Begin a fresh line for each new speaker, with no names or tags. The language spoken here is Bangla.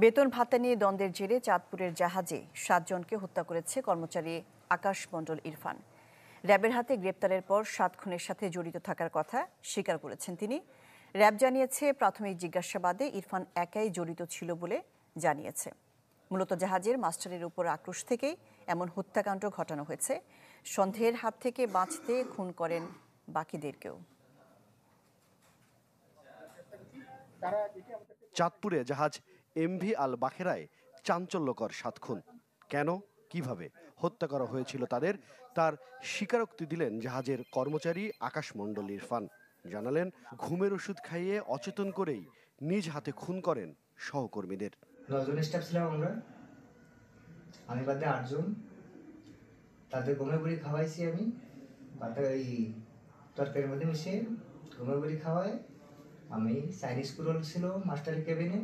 বেতন ভাতা নিয়ে দ্বন্দ্বের জেরে চাঁদপুরের জাহাজে ৭ জনকে হত্যা করেছে কর্মচারী আকাশ মণ্ডল ইরফান। র্যাবের হাতে গ্রেপ্তারের পর ৭ খুনের সাথে জড়িত থাকার কথা স্বীকার করেছেন তিনি। র্যাব জানিয়েছে, প্রাথমিক জিজ্ঞাসাবাদে ইরফান একাই জড়িত ছিল বলে জানিয়েছে। মূলত জাহাজের মাস্টারের উপর আক্রোশ থেকেই এমন হত্যাকাণ্ড ঘটানো হয়েছে। সন্দেহের হাত থেকে বাঁচতে খুন করেন বাকিদেরকেও।
চাঁদপুরে জাহাজ এমভি আল বাখেরায় চাঞ্চল্যকর ৭ খুন। কেন, কিভাবে হত্যা করা হয়েছিল তাদের, তার স্বীকারোক্তি দিলেন জাহাজের কর্মচারী আকাশ মণ্ডল ইরফান। জানালেন, ঘুমের ওষুধ খাইয়ে অচেতন করেই নিজ হাতে খুন করেন সহকর্মীদের।
৯ জন স্টাফ ছিলাম আমরা, আমি বাদে ৮ জন। তাদের ঘুমের বড়ি খাওয়াইছি আমি, বাদে ওই তরকারির মধ্যে মিশিয়ে ঘুমের বড়ি খাওয়াই। আমি চাইনিজ কুরল ছিল মাস্টারের কেবিনে,